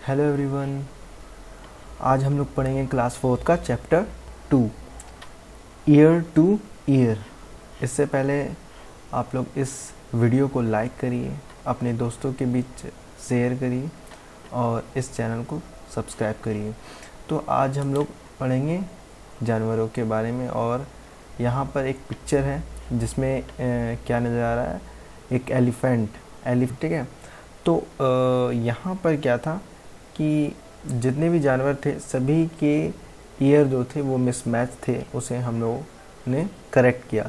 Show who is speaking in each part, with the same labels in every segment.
Speaker 1: Hello everyone. आज हम लोग पढ़ेंगे क्लास 4 का चैप्टर 2, ईयर टू ईयर। इससे पहले आप लोग इस वीडियो को लाइक करिए, अपने दोस्तों के बीच शेयर करिए और इस चैनल को सब्सक्राइब करिए। तो आज हम लोग पढ़ेंगे जानवरों के बारे में। और यहाँ पर एक पिक्चर है जिसमें क्या नज़र आ रहा है, एक एलिफेंट। ठीक है। तो यहाँ पर क्या था कि जितने भी जानवर थे सभी के ईयर जो थे वो मिसमैच थे, उसे हम लोगों ने करेक्ट किया।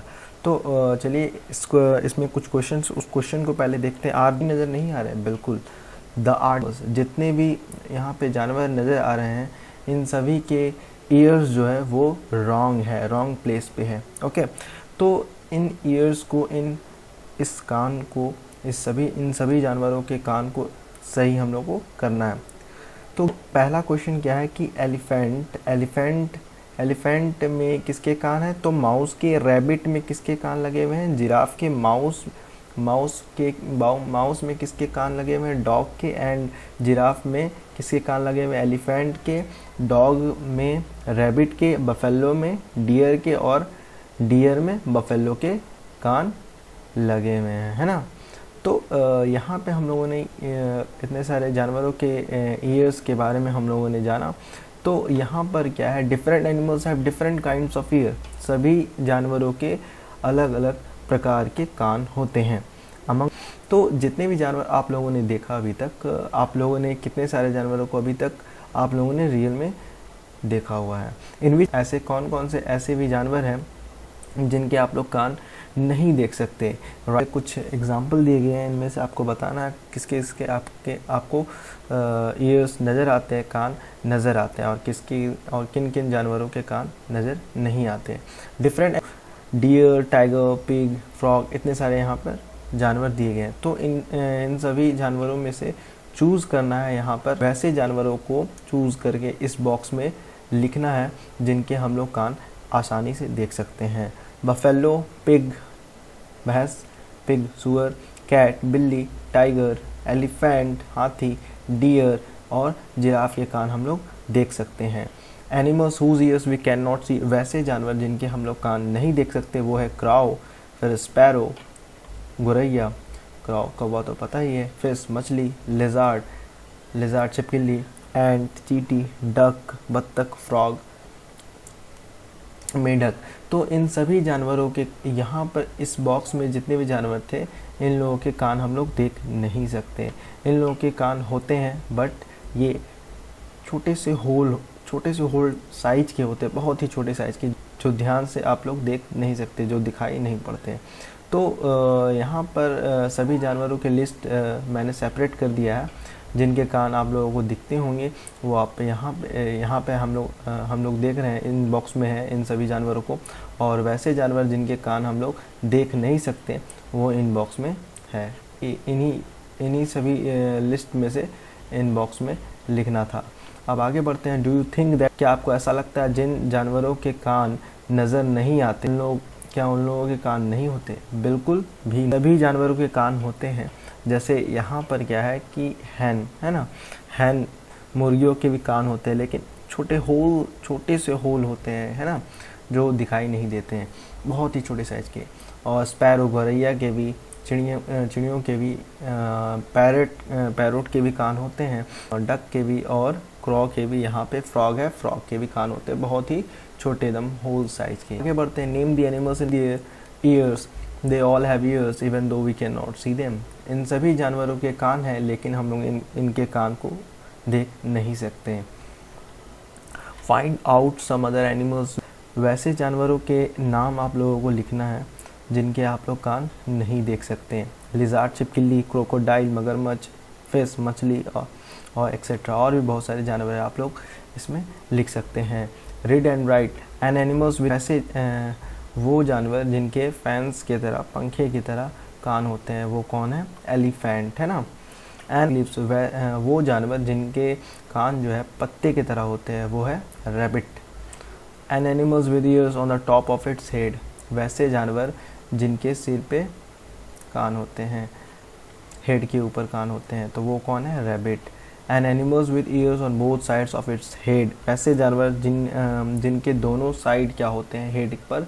Speaker 1: तो चलिए इसमें कुछ क्वेश्चंस, उस क्वेश्चन को पहले देखते हैं। आर्ट भी नज़र नहीं आ रहे हैं, बिल्कुल द आर्ट, जितने भी यहाँ पे जानवर नज़र आ रहे हैं इन सभी के ईयर्स जो है वो रॉन्ग है, रॉन्ग प्लेस पे है। ओके, तो इन ईयर्स को, इस कान को, इन सभी जानवरों के कान को सही हम लोग को करना है। तो पहला क्वेश्चन क्या है कि एलिफेंट में किसके कान हैं? तो माउस के। रैबिट में किसके कान लगे हुए हैं? जिराफ के। माउस में किसके कान लगे हुए हैं? डॉग के। एंड जिराफ में किसके कान लगे हुए हैं? एलिफेंट के। डॉग में रैबिट के। बफेलो में डियर के। और डियर में बफेलो के कान लगे हुए हैं, है ना। तो यहाँ पे हम लोगों ने इतने सारे जानवरों के ईयर्स के बारे में हम लोगों ने जाना। तो यहाँ पर क्या है, different animals have different kinds of year. सभी जानवरों के अलग अलग प्रकार के कान होते हैं। तो जितने भी जानवर आप लोगों ने देखा अभी तक, आप लोगों ने कितने सारे जानवरों को अभी तक आप लोगों ने रियल में देखा हुआ है? इनमें ऐसे कौन कौन से ऐसे भी जानवर हैं जिनके आप लोग कान नहीं देख सकते? कुछ एग्जाम्पल दिए गए हैं, इनमें से आपको बताना है किसके आपको ईयर्स नज़र आते हैं, कान नज़र आते हैं, और किन किन जानवरों के कान नज़र नहीं आते। Different deer, tiger, pig, frog, इतने सारे यहाँ पर जानवर दिए गए हैं। तो इन सभी जानवरों में से चूज़ करना है। यहाँ पर वैसे जानवरों को चूज़ करके इस बॉक्स में लिखना है जिनके हम लोग कान आसानी से देख सकते हैं। बफेलो, पिग भैंस, पिग सुअर, कैट बिल्ली, टाइगर, एलिफेंट हाथी, डियर और जिराफ के कान हम लोग देख सकते हैं। Animals whose ears we can not see, वैसे जानवर जिनके हम लोग कान नहीं देख सकते वो है क्राउ, फिर स्पैरो गौरैया, क्राउ कौवा तो पता ही है, फिश मछली, लिजार्ड छिपकली, एंट चींटी, डक बत्तख, फ्रॉग मेढक। तो इन सभी जानवरों के यहाँ पर इस बॉक्स में जितने भी जानवर थे इन लोगों के कान हम लोग देख नहीं सकते। इन लोगों के कान होते हैं बट ये छोटे से होल साइज के होते हैं, बहुत ही छोटे साइज के, जो ध्यान से आप लोग देख नहीं सकते, जो दिखाई नहीं पड़ते। तो यहाँ पर सभी जानवरों के लिस्ट मैंने सेपरेट कर दिया है। जिनके कान आप लोगों को दिखते होंगे वो आप यहाँ पे हम लोग देख रहे हैं, इन बॉक्स में है इन सभी जानवरों को। और वैसे जानवर जिनके कान हम लोग देख नहीं सकते वो इन बॉक्स में है। इन्हीं सभी लिस्ट में से इन बॉक्स में लिखना था। अब आगे बढ़ते हैं। डू यू थिंक दैट, क्या आपको ऐसा लगता है जिन जानवरों के कान नज़र नहीं आते क्या उन लोगों के कान नहीं होते? बिल्कुल भी, सभी जानवरों के कान होते हैं। जैसे यहाँ पर क्या है कि हैन है ना, हैन मुर्गियों के भी कान होते हैं लेकिन छोटे से होल होते हैं, है ना, जो दिखाई नहीं देते हैं, बहुत ही छोटे साइज के। और स्पैरो गौरैया के भी, चिड़ियों के भी, पैरोट के भी कान होते हैं, और डक के भी, और क्रॉ के भी। यहाँ पे फ्रॉग है, फ्रॉग के भी कान होते हैं, बहुत ही छोटे एकदम होल साइज के। आगे बढ़ते हैं। Name the animals in the ears, they all have ears even though we can not see them. इन सभी जानवरों के कान हैं लेकिन हम लोग इनके कान को देख नहीं सकते। Find out some other animals, वैसे जानवरों के नाम आप लोगों को लिखना है जिनके आप लोग कान नहीं देख सकते हैं। लिजार्ड छिपकली, क्रोकोडाइल मगरमच्छ, फिश मछली और एक्सेट्रा, और भी बहुत सारे जानवर आप लोग इसमें लिख सकते हैं। Read and write an animals, वैसे वो जानवर जिनके फैंस की तरह, पंखे की तरह कान होते हैं वो कौन है? एलिफेंट, है ना। एंड लिप्स, वो जानवर जिनके कान जो है पत्ते की तरह होते हैं वो है rabbit. An animals with ears on the top of its head, वैसे जानवर जिनके सिर पे कान होते हैं, हेड के ऊपर कान होते हैं, तो वो कौन है? Rabbit. And animals with ears on both sides of its head, वैसे जानवर जिनके दोनों साइड क्या होते हैं, हेड पर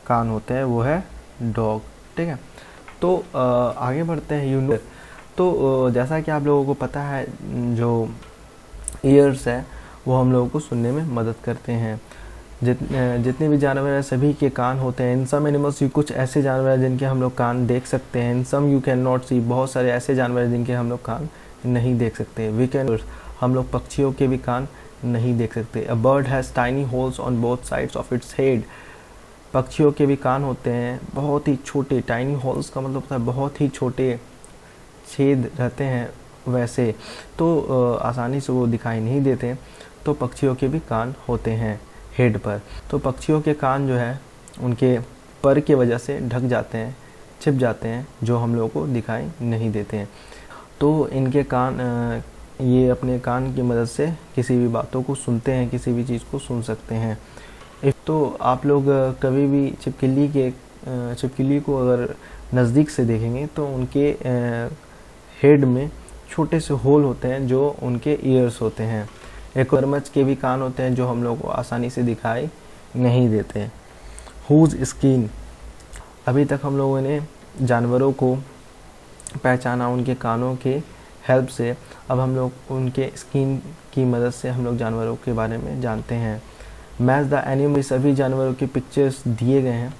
Speaker 1: कान होते हैं, वो है डॉग। ठीक है, तो आगे बढ़ते हैं। तो जैसा कि आप लोगों को पता है, जो ईयर्स है वो हम लोगों को सुनने में मदद करते हैं। जितने भी जानवर हैं सभी के कान होते हैं। इन सम एनिमल्स, कुछ ऐसे जानवर हैं जिनके हम लोग कान देख सकते हैं। इन सम यू कैन नॉट सी, बहुत सारे ऐसे जानवर हैं जिनके हम लोग कान नहीं देख सकते। वी कैन, हम लोग पक्षियों के भी कान नहीं देख सकते। A bird has tiny holes on both sides of its head, पक्षियों के भी कान होते हैं बहुत ही छोटे। टाइनी होल्स का मतलब होता है बहुत ही छोटे छेद रहते हैं, वैसे तो आसानी से वो दिखाई नहीं देते। तो पक्षियों के भी कान होते हैं हेड पर। तो पक्षियों के कान जो है उनके पर की वजह से ढक जाते हैं, छिप जाते हैं, जो हम लोगों को दिखाई नहीं देते हैं। तो इनके कान, ये अपने कान की मदद से किसी भी बातों को सुनते हैं, किसी भी चीज़ को सुन सकते हैं। तो आप लोग कभी भी छिपकली को अगर नज़दीक से देखेंगे तो उनके हेड में छोटे से होल होते हैं जो उनके ईयर्स होते हैं। एक मगरमच्छ के भी कान होते हैं जो हम लोग को आसानी से दिखाई नहीं देते। हुज स्किन, अभी तक हम लोगों ने जानवरों को पहचाना उनके कानों के हेल्प से। अब हम लोग उनके स्किन की मदद से हम लोग जानवरों के बारे में जानते हैं। मैच द एनिमल, सभी जानवरों की पिक्चर्स दिए गए हैं,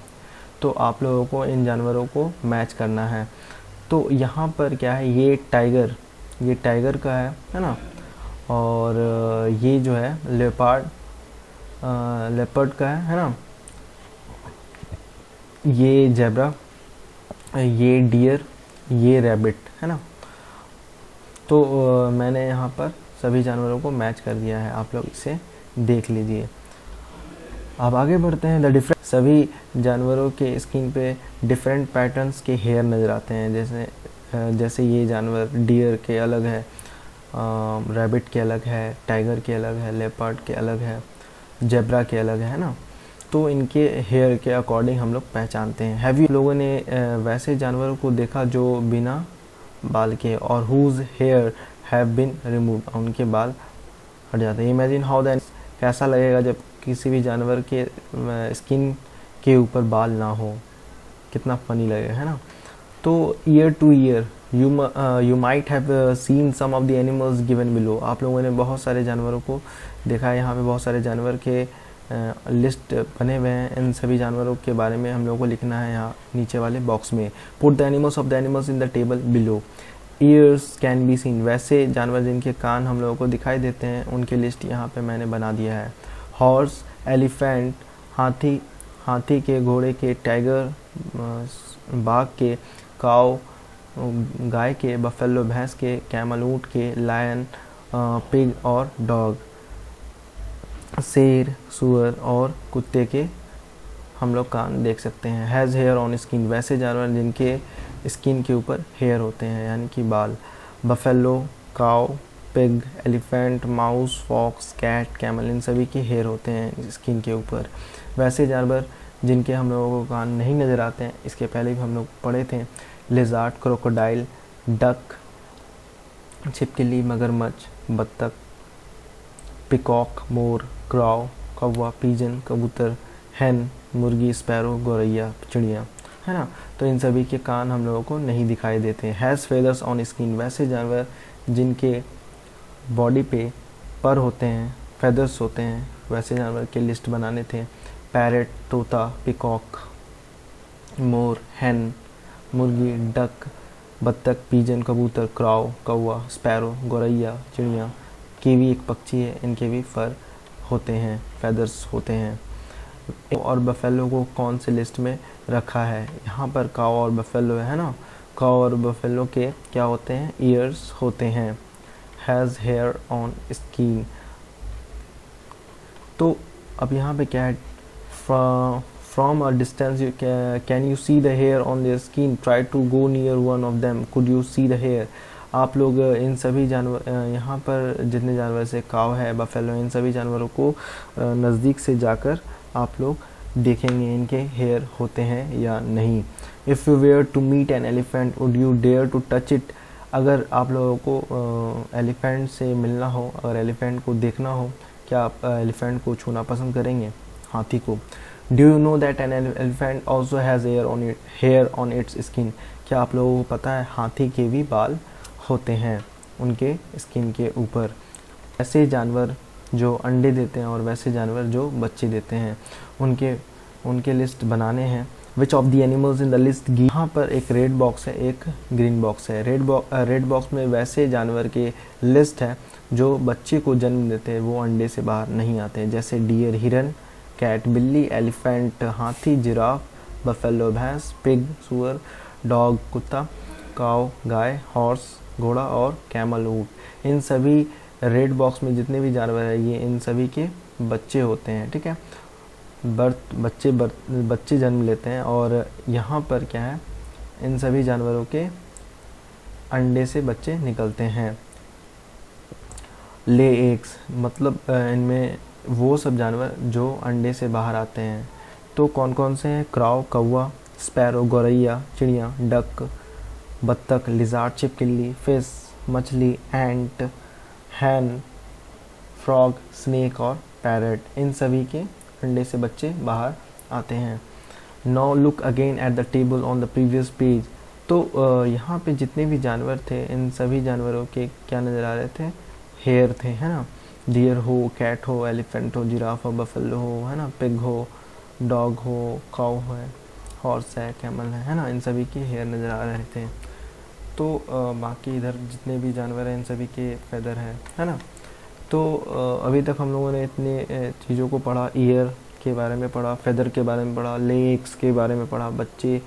Speaker 1: तो आप लोगों को इन जानवरों को मैच करना है। तो यहाँ पर क्या है, ये टाइगर का है ना, और ये जो है लेपर्ड का है ना, ये जेब्रा, ये डियर, ये रैबिट है ना। तो मैंने यहाँ पर सभी जानवरों को मैच कर दिया है, आप लोग इसे देख लीजिए। अब आगे बढ़ते हैं। सभी जानवरों के स्किन पे डिफरेंट पैटर्न्स के हेयर नज़र आते हैं। जैसे ये जानवर डियर के अलग है, रैबिट के अलग है, टाइगर के अलग है, लेपर्ड के अलग है, जेब्रा के अलग है ना। तो इनके हेयर के अकॉर्डिंग हम लोग पहचानते हैं। हैवी लोगों ने वैसे जानवरों को देखा जो बिना बाल के, और whose hair have been removed, उनके बाल हट जाते हैं। इमेजिन हाउ दैट, कैसा लगेगा जब किसी भी जानवर के स्किन के ऊपर बाल ना हो, कितना फनी लगेगा, है ना। तो ear to ear you might have seen some of the animals given below, आप लोगों ने बहुत सारे जानवरों को देखा है। यहाँ पे बहुत सारे जानवर के लिस्ट बने हुए हैं। इन सभी जानवरों के बारे में हम लोगों को लिखना है यहाँ नीचे वाले बॉक्स में। Put the animals of the animals in the table below. Years can be seen, वैसे जानवर जिनके कान हम लोगों को दिखाई देते हैं उनकी लिस्ट यहाँ पे मैंने बना दिया है। हॉर्स, एलिफेंट, हाथी के, घोड़े के, टाइगर, बाघ के, काऊ गाय के, बफेलो भैंस के, कैमल ऊँट के, लायन, पिग और डॉग, शेर, सुअर और कुत्ते के हम लोग कान देख सकते हैं। हैज़ हेयर ऑन स्किन, वैसे जानवर जिनके स्किन के ऊपर हेयर होते हैं यानी कि बाल। Buffalo, cow, pig, elephant, mouse, fox, cat, camel, इन सभी के हेयर होते हैं स्किन के ऊपर। वैसे जानवर जिनके हम लोगों को कान नहीं नज़र आते हैं, इसके पहले भी हम लोग पढ़े थे। लिजार्ड, क्रोकोडाइल, डक, छिपकली, मगरमच्छ, बत्तख, पिकॉक, मोर, क्राउ, कौवा, पीजन, कबूतर, हैन, मुर्गी, स्पैरो, गौरैया, चिड़िया, है ना। तो इन सभी के कान हम लोगों को नहीं दिखाई देते। हैज़ फेदर्स ऑन स्किन, वैसे जानवर जिनके बॉडी पे पर होते हैं, फेदर्स होते हैं, वैसे जानवर के लिस्ट बनाने थे। पैरेट, तोता, पिकॉक, मोर, हैन, मुर्गी, डक, बत्तख, पीजन, कबूतर, क्राउ, कौवा, स्पैरो, गौरैया, चिड़िया। कीवी एक पक्षी है, इनके भी फर होते हैं, फेदर्स होते हैं। और बफेलो को कौन से लिस्ट में रखा है, यहाँ पर काऊ और बफेलो है ना। काऊ और बफेलो के क्या होते हैं, ईयर्स होते हैं। हैज़ हेयर ऑन स्किन, तो अब यहाँ पे क्या है, from a distance can you see the hair on their skin, try to go near one of them, could you see the hair. आप लोग इन सभी जानवर, यहाँ पर जितने जानवर से काऊ है, बफेलो, इन सभी जानवरों को नज़दीक से जाकर आप लोग देखेंगे इनके हेयर होते हैं या नहीं। If you were to meet an elephant would you dare to touch it, अगर आप लोगों को एलिफेंट से मिलना हो, अगर एलिफेंट को देखना हो, क्या आप एलिफेंट को छूना पसंद करेंगे, हाथी को? Do you know that an elephant also has hair on its skin? क्या आप लोगों को पता है हाथी के भी बाल होते हैं उनके स्किन के ऊपर? ऐसे जानवर जो अंडे देते हैं और वैसे जानवर जो बच्चे देते हैं, उनके लिस्ट बनाने हैं। Which of the animals in the list, यहाँ पर एक रेड बॉक्स है, एक ग्रीन बॉक्स है। रेड बॉक्स में वैसे जानवर के लिस्ट है जो बच्चे को जन्म देते हैं, वो अंडे से बाहर नहीं आते हैं, जैसे डियर हिरन, कैट बिल्ली, एलिफेंट हाथी, जिराफ, बफेलो भैंस, पिग सुअर, डॉग कुत्ता, काव गाय, हॉर्स घोड़ा और कैमल ऊँट। इन सभी रेड बॉक्स में जितने भी जानवर हैं ये इन सभी के बच्चे होते हैं, ठीक है। बच्चे जन्म लेते हैं और यहाँ पर क्या है, इन सभी जानवरों के अंडे से बच्चे निकलते हैं। ले एग्स मतलब इनमें वो सब जानवर जो अंडे से बाहर आते हैं। तो कौन कौन से हैं? क्राउ कौवा, स्पैरो गौरैया चिड़िया, डक बत्तख, लिजार्ड छिपकली, फिश मछली, एंट हैन, फ्रॉग, स्नेक और पैरट। इन सभी के अंडे से बच्चे बाहर आते हैं। Now look again at the table on the previous page. तो यहाँ पे जितने भी जानवर थे इन सभी जानवरों के क्या नज़र आ रहे थे? हेयर थे, है ना। डियर हो, कैट हो, एलिफेंट हो, जिराफ हो, बफेलो हो, है ना, पिग हो, डॉग हो, काऊ है, हॉर्स है, कैमल है ना, इन सभी के हेयर नज़र आ रहे थे। तो बाकी इधर जितने भी जानवर हैं इन सभी के फेदर हैं, है ना। तो अभी तक हम लोगों ने इतने चीज़ों को पढ़ा, ईयर के बारे में पढ़ा, फेदर के बारे में पढ़ा, लेग्स के बारे में पढ़ा, बच्चे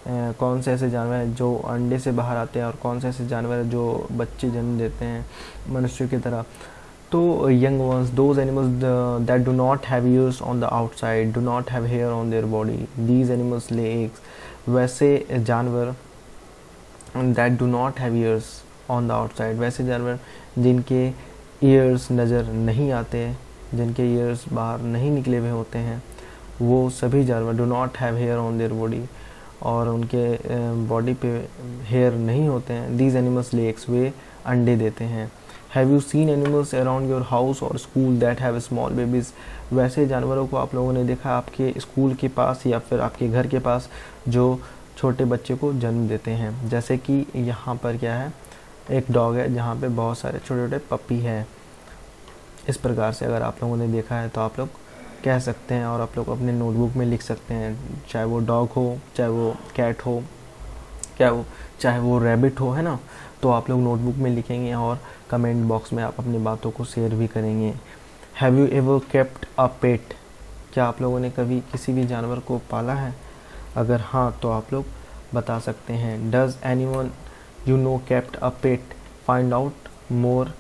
Speaker 1: कौन से ऐसे जानवर हैं जो अंडे से बाहर आते हैं और कौन से ऐसे जानवर हैं जो बच्चे जन्म देते हैं मनुष्य की तरह। तो young ones, those animals that do not have ears on the outside, do not have hair on their body, these animals lay eggs. वैसे जानवर that do not have ears on the outside, वैसे जानवर जिनके years नज़र नहीं आते, जिनके years बाहर नहीं निकले हुए होते हैं, वो सभी जानवर do not have hair on their body, और उनके बॉडी पे हेयर नहीं होते हैं। दीज एनिमल्स ले एग्स, वे अंडे देते हैं। Have you seen animals around your house और school that have small babies, वैसे जानवरों को आप लोगों ने देखा आपके स्कूल के पास या फिर आपके घर के पास जो छोटे बच्चे को जन्म देते हैं। जैसे कि यहाँ पर क्या है, एक डॉग है जहाँ पे बहुत सारे छोटे छोटे पपी हैं। इस प्रकार से अगर आप लोगों ने देखा है तो आप लोग कह सकते हैं और आप लोग अपने नोटबुक में लिख सकते हैं, चाहे वो डॉग हो, चाहे वो कैट हो, चाहे वो रैबिट हो, है ना। तो आप लोग नोटबुक में लिखेंगे और कमेंट बॉक्स में आप अपनी बातों को शेयर भी करेंगे। Have you ever kept a pet, क्या आप लोगों ने कभी किसी भी जानवर को पाला है? अगर हाँ तो आप लोग बता सकते हैं। Does anyone you know kept a pet, find out more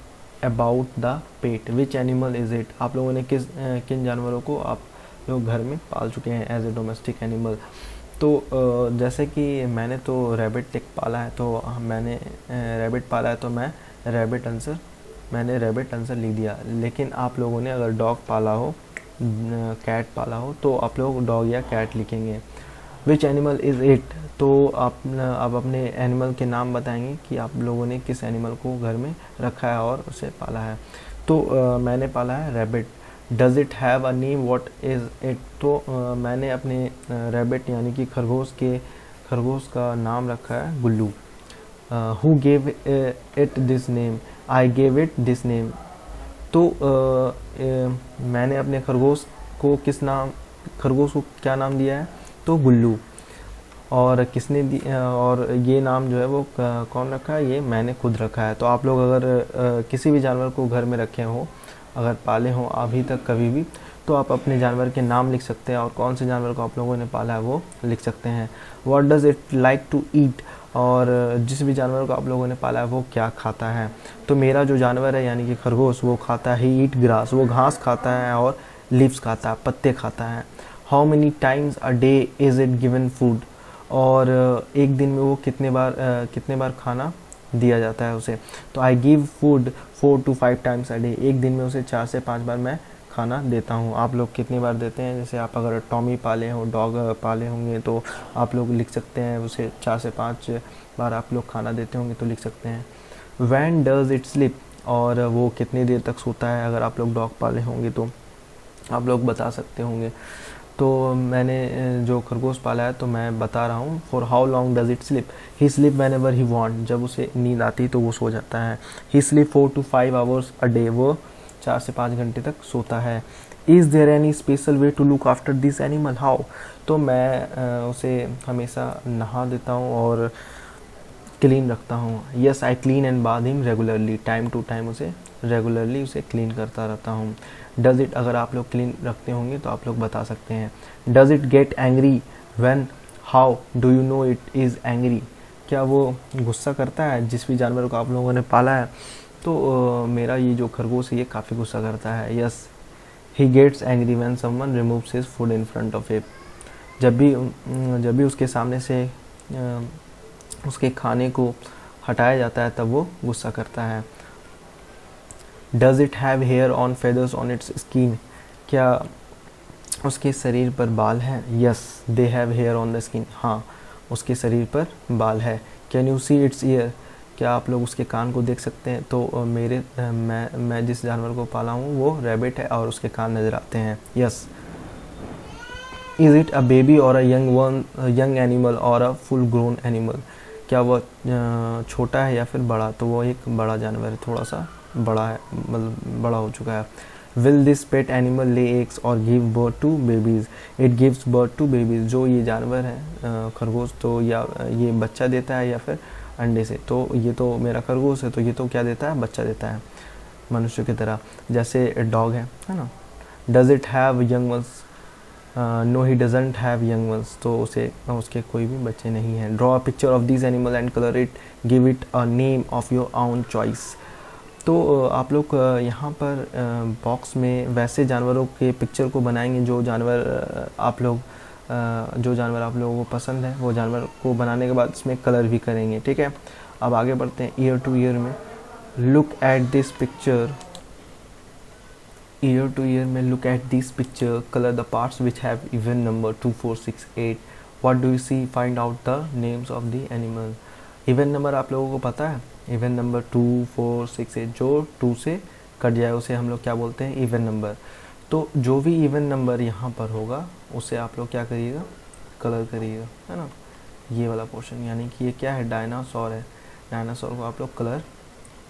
Speaker 1: about the pet, which animal is it, आप लोगों ने किन जानवरों को आप लोग घर में पाल चुके हैं एज ए डोमेस्टिक एनिमल? तो जैसे कि मैंने तो रैबिट एक पाला है, तो मैंने रैबिट पाला है तो मैंने रैबिट आंसर लिख दिया। लेकिन आप लोगों ने अगर डॉग पाला हो, कैट पाला हो, तो आप लोग डॉग या कैट लिखेंगे। विच एनिमल इज़ इट, तो आप अपने एनिमल के नाम बताएंगे कि आप लोगों ने किस एनिमल को घर में रखा है और उसे पाला है। तो मैंने पाला है rabbit. Does it have a name, what is it, तो मैंने अपने रैबिट यानी कि खरगोश का नाम रखा है Gullu. Who gave it this name, I gave it this name, तो मैंने अपने खरगोश को क्या नाम दिया है? तो गुल्लू। और किसने और ये नाम जो है वो कौन रखा है? ये मैंने खुद रखा है। तो आप लोग अगर किसी भी जानवर को घर में रखे हो, अगर पाले हो अभी तक कभी भी, तो आप अपने जानवर के नाम लिख सकते हैं और कौन से जानवर को आप लोगों ने पाला है वो लिख सकते हैं। What does it like to eat, और जिस भी जानवर को आप लोगों ने पाला है वो क्या खाता है? तो मेरा जो जानवर है यानी कि खरगोश, वो खाता है ईट ग्रास, वो घास खाता है और लीव्स खाता है, पत्ते खाता है। How many times a day is it given food, और एक दिन में वो कितने बार खाना दिया जाता है उसे? तो I give food 4 to 5 times a day, एक दिन में उसे 4 से 5 बार मैं खाना देता हूँ। आप लोग कितनी बार देते हैं? जैसे आप अगर टॉमी पाले हो, डॉग पाले होंगे, तो आप लोग लिख सकते हैं उसे 4 से 5 बार आप लोग खाना देते होंगे तो लिख सकते हैं। व्हेन डज इट स्लीप, और वो कितनी देर तक सोता है। अगर आप लोग डॉग पाले होंगे तो आप लोग बता सकते होंगे। तो मैंने जो खरगोश पाला है तो मैं बता रहा हूँ। For how long does it sleep, he sleep whenever he want, जब उसे नींद आती तो वो सो जाता है। He sleep 4 to 5 hours a day, वो 4 से 5 घंटे तक सोता है। Is there any special way to look after this animal, how, तो मैं उसे हमेशा नहा देता हूँ और क्लीन रखता हूँ। Yes I clean and bath him regularly, time to time उसे रेगुलरली उसे क्लीन करता रहता हूँ। डज इट, अगर आप लोग क्लीन रखते होंगे तो आप लोग बता सकते हैं। Does it get angry when, how do you no it is angry, क्या वो गुस्सा करता है। जिस भी जानवर को आप लोगों ने पाला है तो मेरा ये जो खरगोश है ये काफ़ी गुस्सा करता है। Yes he gets angry when someone removes his food in front of him, जब भी उसके सामने से उसके खाने को हटाया जाता है तब वो गुस्सा करता है। Does it have hair on feathers on its skin, क्या उसके शरीर पर बाल हैं। Yes they have hair on the skin, हाँ उसके शरीर पर बाल है। Can you see its ear, क्या आप लोग उसके कान को देख सकते हैं। तो मैं जिस जानवर को पाला हूँ वो रैबिट है और उसके कान नज़र आते हैं। Yes is it a baby और अ यंग एनिमल और अ फुल ग्रोन एनिमल, क्या वो छोटा है या फिर बड़ा, तो वो एक बड़ा जानवर है, थोड़ा सा बड़ा है, मतलब बड़ा हो चुका है। Will this pet animal lay eggs और give birth to babies, it gives birth to babies, जो ये जानवर है खरगोश, तो या ये बच्चा देता है या फिर अंडे से। तो ये तो मेरा खरगोश है तो ये तो क्या देता है, बच्चा देता है मनुष्य की तरह, जैसे डॉग है ना। Does it have young ones, no he doesn't have young ones, तो उसके कोई भी बच्चे नहीं हैं। Draw a picture of this animal and colour it, give it a name of your own choice. तो आप लोग यहाँ पर बॉक्स में वैसे जानवरों के पिक्चर को बनाएंगे जो जानवर आप लोगों को पसंद है, वो जानवर को बनाने के बाद इसमें कलर भी करेंगे, ठीक है। अब आगे बढ़ते हैं ईयर टू ईयर में। Look at this picture, ear to ear में look at this picture, colour the parts which have even number 2 4 6 8, what do you see, find out the names of the animal. Even number आप लोगों को पता है, even number 2 4 6 8, जो 2 से cut जाए उसे हम लोग क्या बोलते हैं, इवन नंबर। तो जो भी इवन नंबर यहाँ पर होगा उसे आप लोग क्या करिएगा, कलर करिएगा, है ना। ये वाला पोर्शन, यानी कि ये क्या है, डायनासोर है, डायनासोर को आप लोग कलर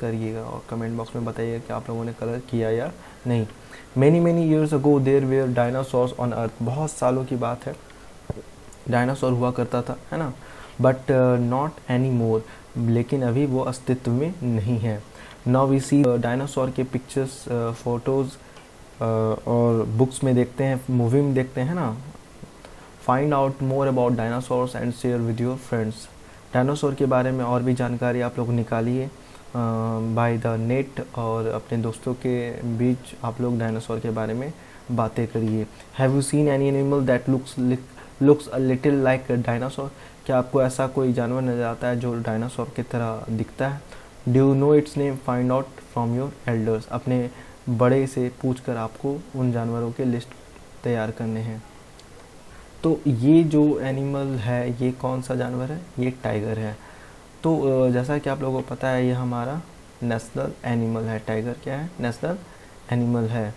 Speaker 1: करिएगा और कमेंट बॉक्स में बताइएगा कि आप लोगों ने कलर किया या नहीं। Many years ago there were dinosaurs on earth, बहुत सालों की बात है, डायनासोर हुआ करता था, है ना। बट नॉट एनी मोर, लेकिन अभी वो अस्तित्व में नहीं है। नाउ वी सी डायनासोर के पिक्चर्स, फोटोज़ और बुक्स में देखते हैं, मूवी में देखते हैं ना। Find out more about dinosaurs and share with your friends, dinosaur के बारे में और भी जानकारी आप लोग निकालिए बाय द नेट, और अपने दोस्तों के बीच आप लोग डायनासोर के बारे में बातें करिए। Have you seen any animal that looks a little like dinosaur, क्या आपको ऐसा कोई जानवर नज़र आता है जो डायनासोर की तरह दिखता है। Do you no it's name, find out from your elders, अपने बड़े से पूछकर आपको उन जानवरों के लिस्ट तैयार करने हैं। तो ये जो एनिमल है ये कौन सा जानवर है, ये टाइगर है। तो जैसा कि आप लोगों को पता है ये हमारा नेशनल एनिमल है, टाइगर क्या है, नेशनल एनिमल है।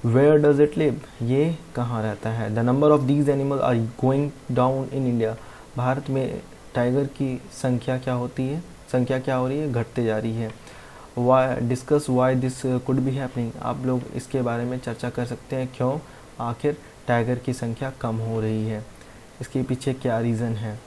Speaker 1: वेयर डज इट लिव, ये कहाँ रहता है। The number of these animal are going down in India, भारत में टाइगर की संख्या क्या होती है, संख्या क्या हो रही है, घटते जा रही है। Why discuss why this could be happening, आप लोग इसके बारे में चर्चा कर सकते हैं, क्यों आखिर टाइगर की संख्या कम हो रही है, इसके पीछे क्या रीज़न है।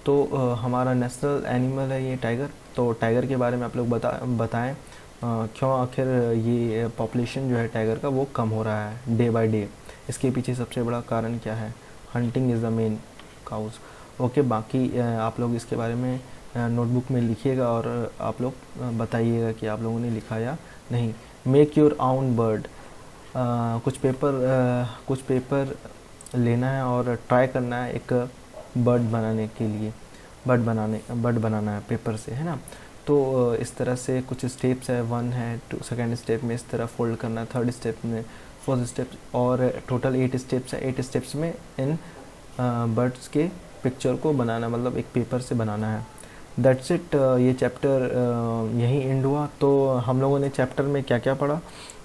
Speaker 1: तो हमारा नेशनल एनिमल है ये टाइगर, तो टाइगर के बारे में आप लोग बताएं क्यों आखिर ये पॉपुलेशन जो है टाइगर का वो कम हो रहा है डे बाय डे, इसके पीछे सबसे बड़ा कारण क्या है। Hunting is the main cause. Okay, बाकी आप लोग इसके बारे में नोटबुक में लिखिएगा और आप लोग बताइएगा कि आप लोगों ने लिखा या नहीं। मेक योर ओन बर्ड, कुछ पेपर लेना है और ट्राई करना है एक बर्ड बनाने के लिए, बर्ड बनाना है पेपर से, है ना। तो इस तरह से कुछ स्टेप्स है, 1 है, 2 सेकेंड स्टेप में इस तरह फोल्ड करना है, 3rd स्टेप में, 4th स्टेप, और टोटल 8 स्टेप्स है। 8 स्टेप्स में इन बर्ड्स के पिक्चर को बनाना, मतलब एक पेपर से बनाना है। That's it. ये चैप्टर यहीं एंड हुआ। तो हम लोगों ने चैप्टर में क्या क्या पढ़ा?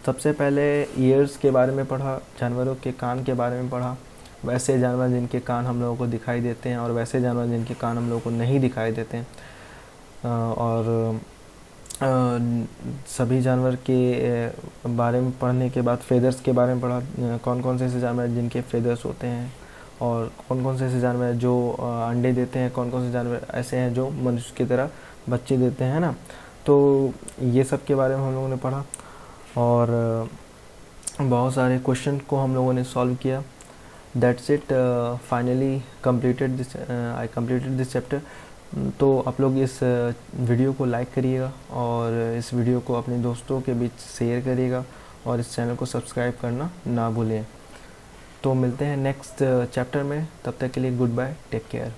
Speaker 1: सबसे पहले ईयर्स के बारे में पढ़ा, जानवरों के कान के बारे में पढ़ा, वैसे जानवर जिनके कान हम लोगों को दिखाई देते हैं और वैसे जानवर जिनके कान हम लोगों को नहीं दिखाई देते हैं। और सभी जानवर के बारे में पढ़ने के बाद फेदर्स के बारे में पढ़ा, कौन कौन से ऐसे जानवर हैं जिनके फेदर्स होते हैं, और कौन कौन से ऐसे जानवर हैं जो अंडे देते हैं, कौन कौन से जानवर ऐसे हैं जो मनुष्य की तरह बच्चे देते हैं ना। तो ये सब के बारे में हम लोगों ने पढ़ा, और बहुत सारे क्वेश्चन को हम लोगों ने सॉल्व किया। That's it, finally completed this, I completed this chapter. तो आप लोग इस वीडियो को लाइक करिएगा और इस वीडियो को अपने दोस्तों के बीच शेयर करिएगा, और इस चैनल को सब्सक्राइब करना ना भूलें। तो मिलते हैं नेक्स्ट चैप्टर में, तब तक के लिए गुड बाय, टेक केयर।